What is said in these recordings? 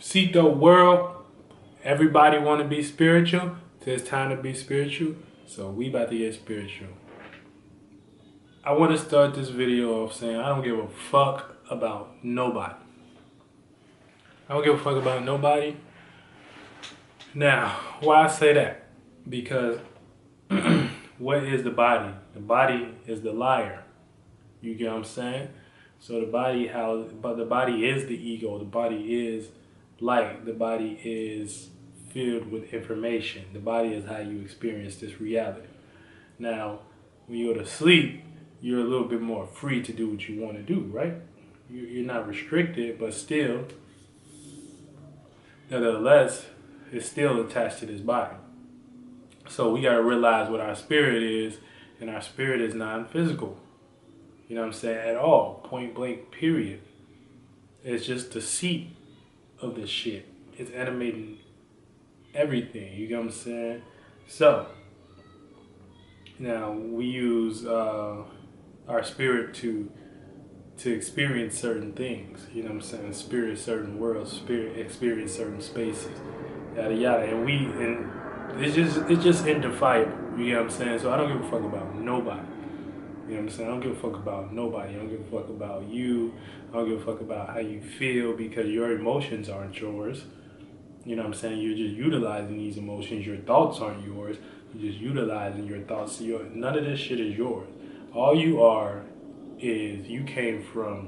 Ceito World. Everybody want to be spiritual. It's time to be spiritual. So we about to get spiritual. I want to start this video off saying I don't give a fuck about nobody. I don't give a fuck about nobody. Now, why I say that? Because what is the body? The body is the liar. You get what I'm saying? So the body is the ego. The body is light. The body is filled with information. The body is how you experience this reality. Now, when you go to sleep, you're a little bit more free to do what you want to do, right? You're not restricted, but still, nevertheless, it's still attached to this body. So we got to realize what our spirit is, and our spirit is non-physical. You know what I'm saying? At all. Point blank, period. It's just the seat of this shit. It's animating everything. You get what I'm saying? So, now we use our spirit to experience certain things. You know what I'm saying? Spirit, certain worlds. Spirit, experience certain spaces. Yada yada. And it's just indefiniable. You get what I'm saying? So I don't give a fuck about nobody. You know what I'm saying? I don't give a fuck about nobody. I don't give a fuck about you. I don't give a fuck about how you feel, because your emotions aren't yours. You know what I'm saying? You're just utilizing these emotions. Your thoughts aren't yours. You're just utilizing your thoughts. None of this shit is yours. All you are is you came before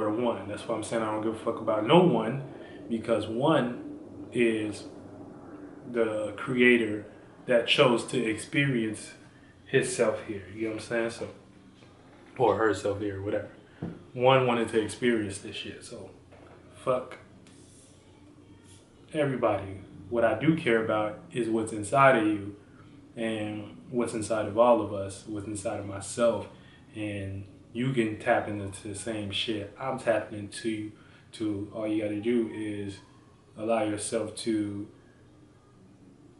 the one. That's why I'm saying I don't give a fuck about no one, because one is the creator that chose to experience himself here. You know what I'm saying? So, or herself here, whatever. One wanted to experience this shit. So, fuck everybody. What I do care about is what's inside of you, and what's inside of all of us, what's inside of myself. And you can tap into the same shit I'm tapping into. All you got to do is allow yourself to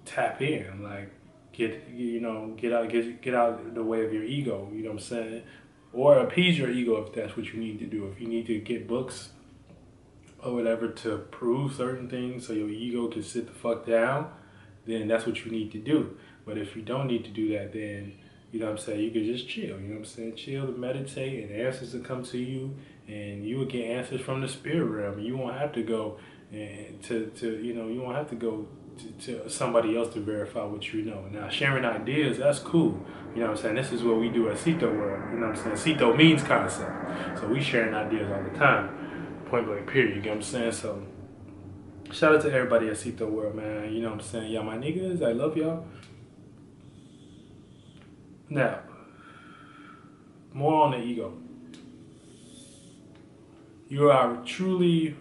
tap in, like get out the way of your ego. You know what I'm saying? Or appease your ego if that's what you need to do. If you need to get books or whatever to prove certain things so your ego can sit the fuck down, then that's what you need to do. But if you don't need to do that, then you know what I'm saying, you can just chill. You know what I'm saying? Chill and meditate, and answers will come to you, and you will get answers from the spirit realm. You won't have to go you won't have to go to somebody else to verify what you know. Now, sharing ideas, that's cool. You know what I'm saying? This is what we do at Ceito World. You know what I'm saying? Ceito means concept. So we sharing ideas all the time. Point blank, period. You get what I'm saying? So shout out to everybody at Ceito World, man. You know what I'm saying? Y'all my niggas. I love y'all. Now, more on the ego. You are truly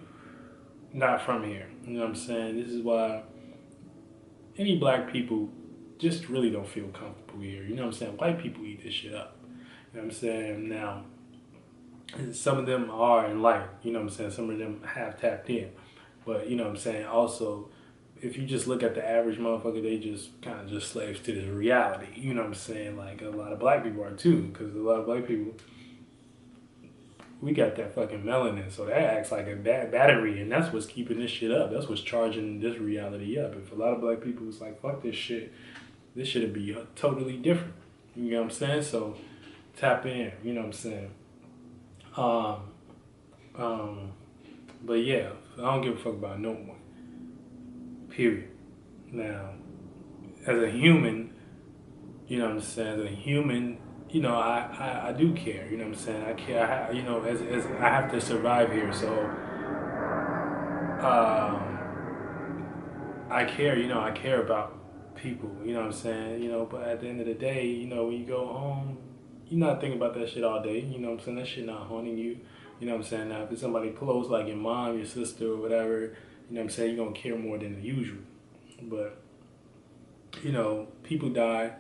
not from here. You know what I'm saying? This is why any black people just really don't feel comfortable here. You know what I'm saying? White people eat this shit up. You know what I'm saying? Now, some of them are enlightened. You know what I'm saying? Some of them have tapped in. But, you know what I'm saying? Also, if you just look at the average motherfucker, they just kind of just slaves to this reality. You know what I'm saying? Like, a lot of black people are too. Because a lot of black people, we got that fucking melanin, so that acts like a battery, and that's what's keeping this shit up. That's what's charging this reality up. If a lot of black people was like, fuck this shit would be totally different. You know what I'm saying? So, tap in, you know what I'm saying? But yeah, I don't give a fuck about no one. Period. Now, as a human, you know what I'm saying? As a human, you know, I do care. You know what I'm saying? I care. You know, as I have to survive here, so I care. You know, I care about people. You know what I'm saying? You know, but at the end of the day, you know, when you go home, you're not thinking about that shit all day. You know what I'm saying? That shit not haunting you. You know what I'm saying? Now, if it's somebody close, like your mom, your sister, or whatever, you know what I'm saying, you're gonna care more than the usual. But you know, people die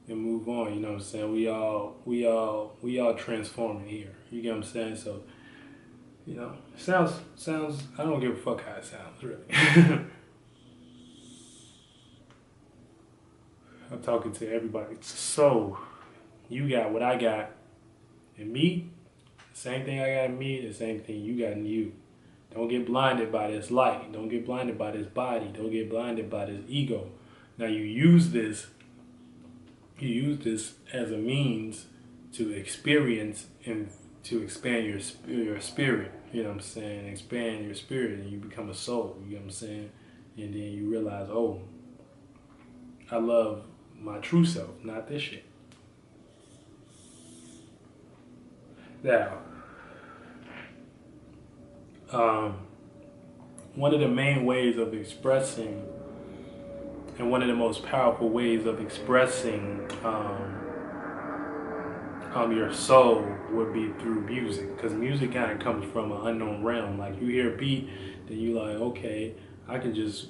and move on. You know what I'm saying? We all transforming here. You get what I'm saying? So, you know, sounds. I don't give a fuck how it sounds, really. I'm talking to everybody. So, you got what I got in me. The same thing I got in me. The same thing you got in you. Don't get blinded by this light. Don't get blinded by this body. Don't get blinded by this ego. Now you use this as a means to experience and to expand your spirit. You know what I'm saying? Expand your spirit and you become a soul. You know what I'm saying? And then you realize, oh, I love my true self, not this shit. Now, one of the main ways of expressing, and one of the most powerful ways of expressing your soul would be through music, because music kind of comes from an unknown realm. Like you hear a beat, then you like, okay, I can just,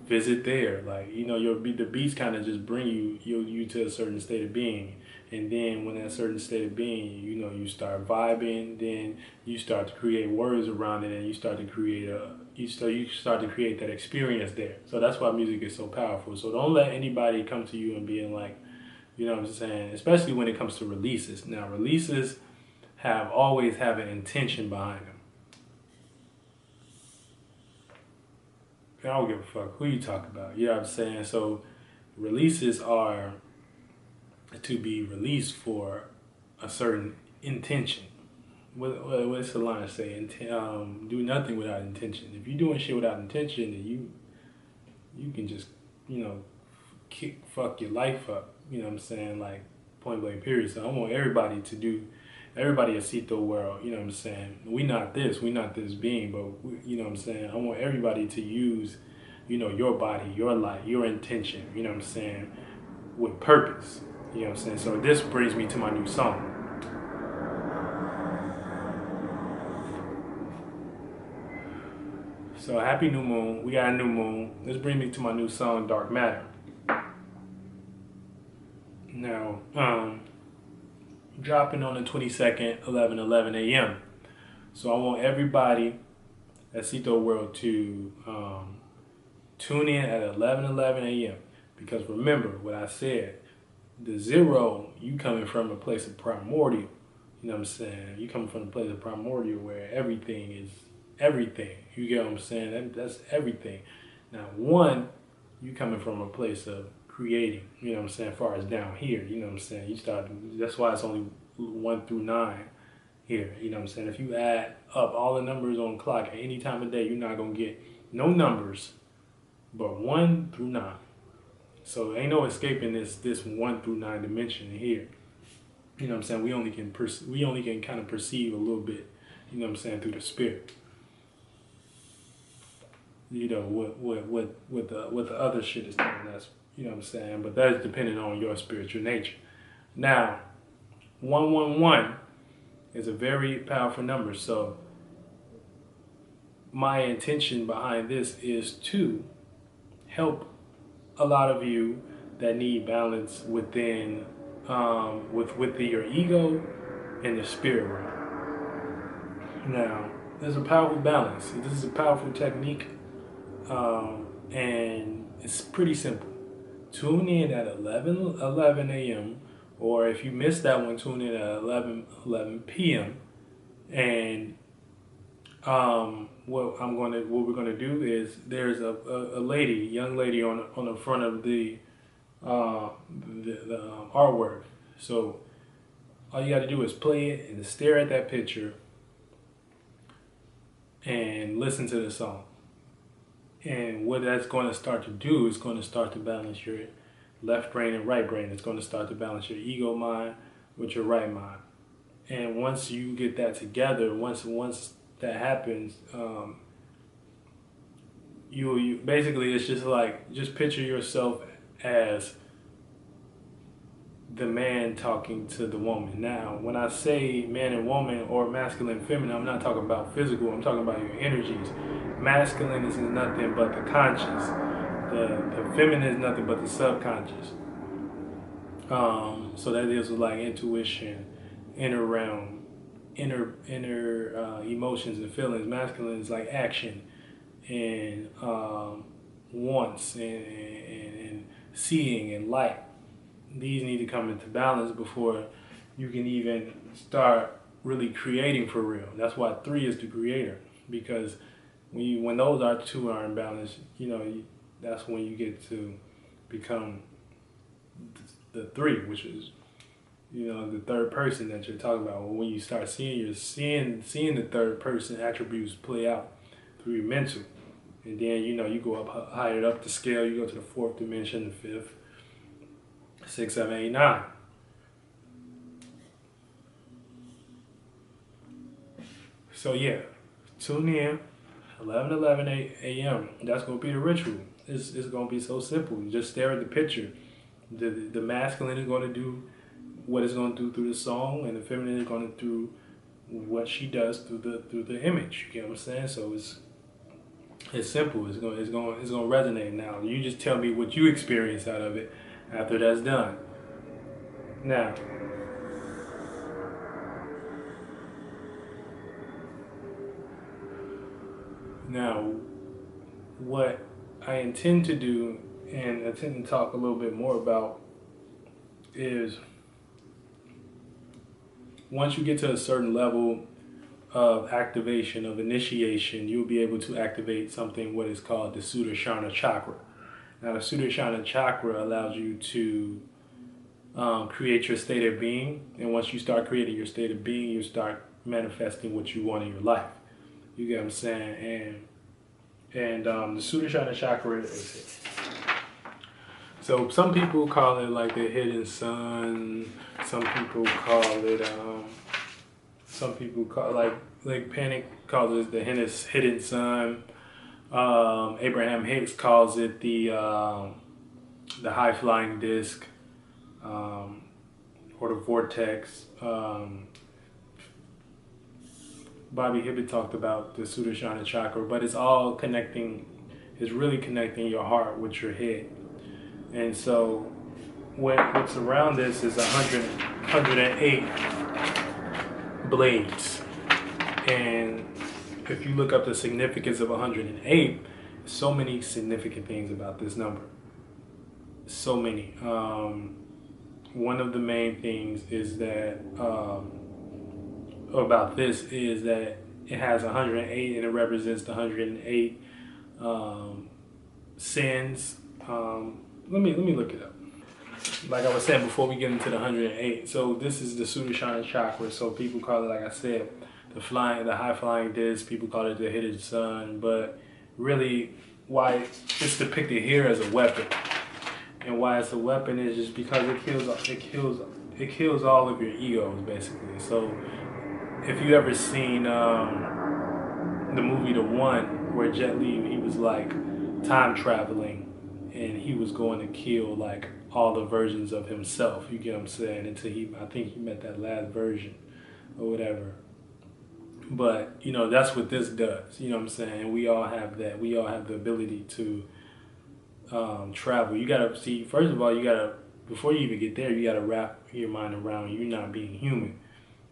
visit there. Like, the beats kind of just bring you to a certain state of being. And then when that certain state of being, you start vibing, then you start to create words around it, and you start to create that experience there. So that's why music is so powerful. So don't let anybody come to you and being like, you know what I'm saying? Especially when it comes to releases. Now, releases always have an intention behind them. I don't give a fuck who you talk about. You know what I'm saying? So releases are to be released for a certain intention. What's the line say? Do nothing without intention. If you're doing shit without intention, then you can just, fuck your life up. You know what I'm saying? Like, point blank period. So I want everybody at Ceito World, you know what I'm saying? We not this being, but you know what I'm saying? I want everybody to use, your body, your life, your intention, you know what I'm saying, with purpose. You know what I'm saying? So this brings me to my new song. So happy new moon. We got a new moon. This brings me to my new song, Dark Matter. Now, dropping on the 22nd, 11:11 a.m. So I want everybody at Ceito World to tune in at 11:11 a.m. Because remember what I said, the zero, you coming from a place of primordial. You know what I'm saying? You coming from a place of primordial where everything is everything. You get what I'm saying? That's everything. Now, one, you coming from a place of creating, you know what I'm saying, as far as down here, you know what I'm saying? That's why it's only 1 through 9 here, you know what I'm saying? If you add up all the numbers on the clock at any time of day, you're not going to get no numbers but 1 through 9. So ain't no escaping this 1 through 9 dimension here. You know what I'm saying? We only can kind of perceive a little bit, you know what I'm saying, through the spirit. You know, what the other shit is telling us, you know what I'm saying? But that's depending on your spiritual nature. Now, 111 is a very powerful number. So my intention behind this is to help a lot of you that need balance within with your ego and the spirit realm. Now, there's a powerful balance. This is a powerful technique, and it's pretty simple. Tune in at 11:11 a.m. or if you missed that one, tune in at 11:11 p.m. And what we're gonna do is there's a young lady on the front of the artwork. So all you got to do is play it and stare at that picture and listen to the song. And what that's going to start to do is going to start to balance your left brain and right brain. It's going to start to balance your ego mind with your right mind. And once you get that together, once that happens, you basically, it's just picture yourself as the man talking to the woman. Now, when I say man and woman or masculine and feminine, I'm not talking about physical, I'm talking about your energies. Masculine is nothing but the conscious. The feminine is nothing but the subconscious. So that deals with like intuition, inner realm, inner emotions and feelings. Masculine is like action and wants and seeing and light. These need to come into balance before you can even start really creating for real. That's why 3 is the creator. because when those are two are in balance, that's when you get to become the three, which is the third person that you're talking about. When you start seeing the third person attributes play out through your mental, and then you go up higher up the scale. You go to the fourth dimension, the fifth, 6, 7, 8, 9. So yeah, tune in 11 a.m. That's gonna be the ritual. It's gonna be so simple. You just stare at the picture. The masculine is gonna do what it's gonna do through the song, and the feminine is gonna do what she does through the image. You get what I'm saying? So it's simple. It's gonna resonate. Now you just tell me what you experience out of it after that's done. Now, what I intend to do and intend to talk a little bit more about is once you get to a certain level of activation, of initiation, you'll be able to activate something what is called the Sudarshana chakra. Now, the Sudarshana chakra allows you to create your state of being, and once you start creating your state of being, you start manifesting what you want in your life. You get what I'm saying? And the Sudarshana chakra is, so some people call it like the hidden sun. Some people call it like Panic calls it the hidden sun. Abraham Hicks calls it the high flying disc, or the vortex. Bobby Hibbett talked about the Sudarshana chakra, but it's all connecting. It's really connecting your heart with your head. And so what's around this is 108 blades. And if you look up the significance of 108, so many significant things about this number. So many. One of the main things is that about this is that it has 108 and it represents the 108 sins. Let me look it up. Like I was saying before we get into the 108. So this is the Sudarshana chakra. So people call it, like I said, the high flying disc. People call it the hidden sun. But really, why it's depicted here as a weapon, and why it's a weapon is just because it kills all of your egos basically. So if you ever seen the movie The One, where Jet Li, he was like time traveling and he was going to kill like all the versions of himself, you get what I'm saying, until I think he met that last version or whatever. But that's what this does, you know what I'm saying? We all have that. We all have the ability to travel. You gotta see, first of all, before you even get there, you gotta wrap your mind around you not being human.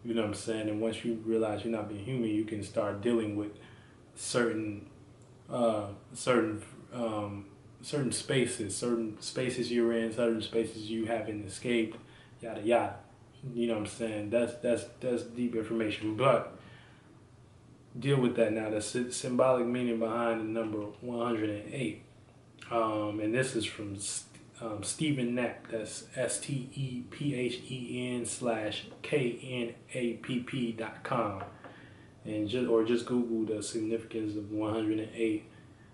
You know what I'm saying? And once you realize you're not being human, you can start dealing with certain spaces you're in, certain spaces you haven't escaped, yada yada. You know what I'm saying? That's deep information, but deal with that now. The symbolic meaning behind the number 108, and this is from Stephen Knapp. That's STEPHEN/KNAPP.com, and just Google the significance of 108.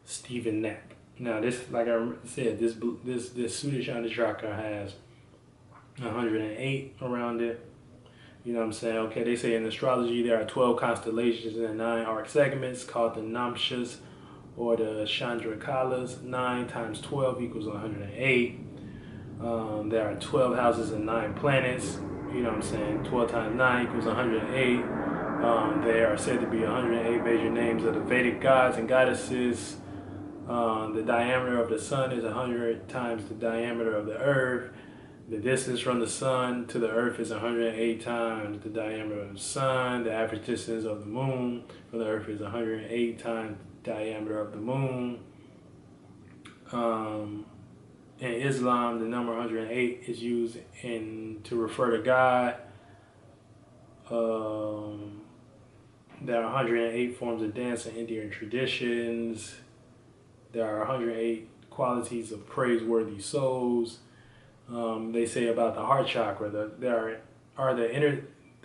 Stephen Knapp. Now this, like I said, this Sudarshana chakra has 108 around it. You know what I'm saying? Okay, they say in astrology there are 12 constellations and 9 arc segments called the Namshas or the Chandrakalas. 9 times 12 equals 108. There are 12 houses and 9 planets. You know what I'm saying? 12 times 9 equals 108. There are said to be 108 major names of the Vedic gods and goddesses. The diameter of the sun is 100 times the diameter of the earth. The distance from the sun to the earth is 108 times the diameter of the sun. The average distance of the moon from the earth is 108 times the diameter of the moon. In Islam, the number 108 is used to refer to God. There are 108 forms of dance in Indian traditions. There are 108 qualities of praiseworthy souls. They say about the heart chakra that the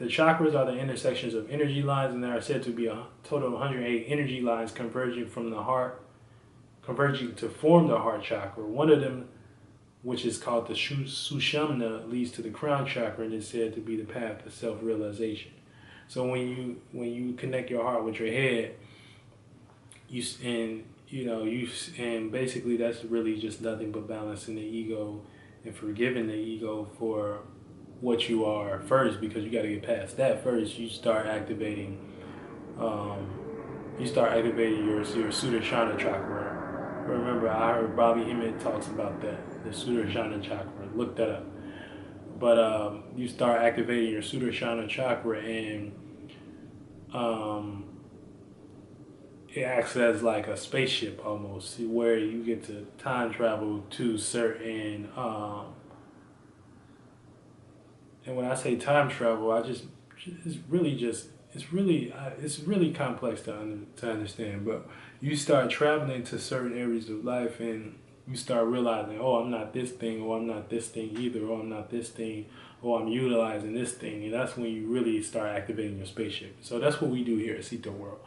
chakras are the intersections of energy lines, and there are said to be a total of 108 energy lines converging from the heart, converging to form the heart chakra. One of them, which is called the Sushumna, leads to the crown chakra and is said to be the path to self-realization. So when you connect your heart with your head, and basically that's really just nothing but balancing the ego and forgiving the ego for what you are first, because you got to get past that first. You start activating your Sudarshana chakra. Remember, I heard Bobby Hemmett talks about that, the Sudarshana chakra. Look that up. But you start activating your Sudarshana chakra, and it acts as like a spaceship almost, where you get to time travel to certain. And when I say time travel, it's really complex to understand. But you start traveling to certain areas of life, and you start realizing, oh, I'm not this thing, or I'm not this thing either, or I'm not this thing, or I'm utilizing this thing. And that's when you really start activating your spaceship. So that's what we do here at Ceito World.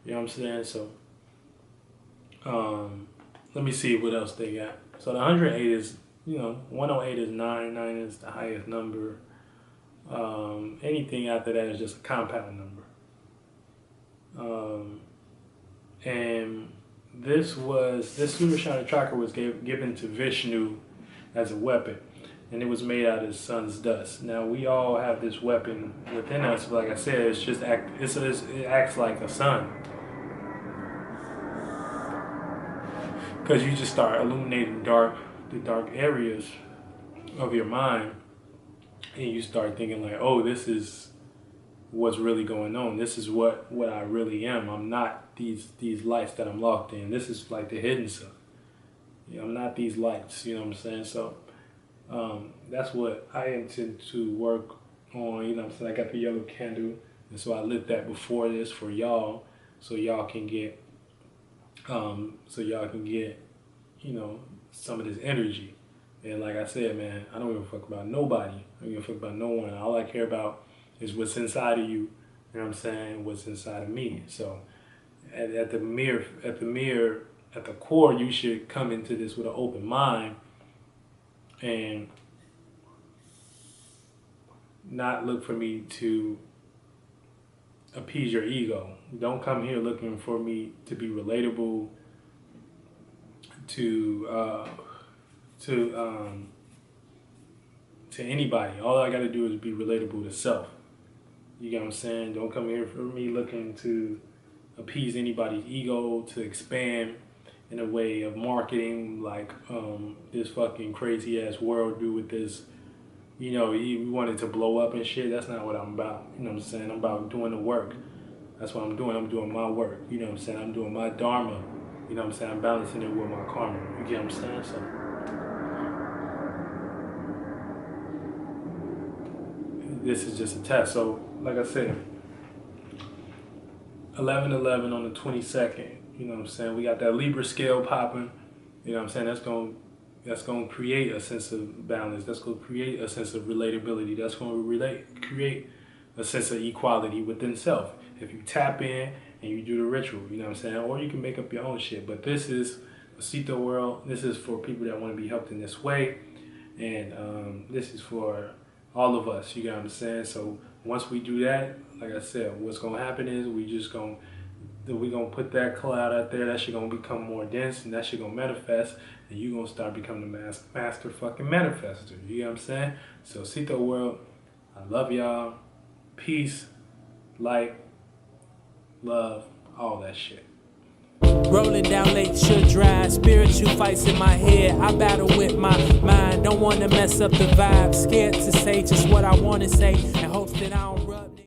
You know what I'm saying? So let me see what else they got. So the 108 is, 108 is 9. 9 is the highest number. Anything after that is just a compound number. And this Sudarshana chakra was given to Vishnu as a weapon, and it was made out of his son's dust. Now we all have this weapon within us. But like I said, it acts like a sun, because you just start illuminating the dark areas of your mind. And you start thinking like, oh, this is what's really going on. This is what I really am. I'm not these lights that I'm locked in. This is like the hidden stuff. I'm not these lights, you know what I'm saying? So that's what I intend to work on, you know what I'm saying? I got the yellow candle, and so I lit that before this for y'all, so y'all can get some of this energy. And like I said, man, I don't give a fuck about nobody. I don't give a fuck about no one. All I care about is what's inside of you. You know what I'm saying? What's inside of me. So at the core, you should come into this with an open mind and not look for me to appease your ego. Don't come here looking for me to be relatable, to anybody. All I got to do is be relatable to self. You get what I'm saying? Don't come here for me looking to appease anybody's ego, to expand in a way of marketing like this fucking crazy ass world do with this. You wanted to blow up and shit. That's not what I'm about. You know what I'm saying? I'm about doing the work. That's what I'm doing. I'm doing my work. You know what I'm saying? I'm doing my dharma. You know what I'm saying? I'm balancing it with my karma. You get what I'm saying? So this is just a test. So, like I said, 11/11 on the 22nd. You know what I'm saying? We got that Libra scale popping. You know what I'm saying? That's going to create a sense of balance. That's going to create a sense of relatability. That's going to create a sense of equality within self. If you tap in and you do the ritual, you know what I'm saying? Or you can make up your own shit. But this is a Ceito World. This is for people that want to be helped in this way. And this is for all of us, you get what I'm saying? So once we do that, like I said, what's going to happen is we're going to put that cloud out there. That shit going to become more dense, and that shit going to manifest, and you're going to start becoming the master fucking manifester. You get what I'm saying? So Ceito World, I love y'all. Peace, light, love, all that shit. Rolling down late, should dry. Spiritual fights in my head. I battle with my mind. Don't want to mess up the vibe. Scared to say just what I want to say, and hopes that I don't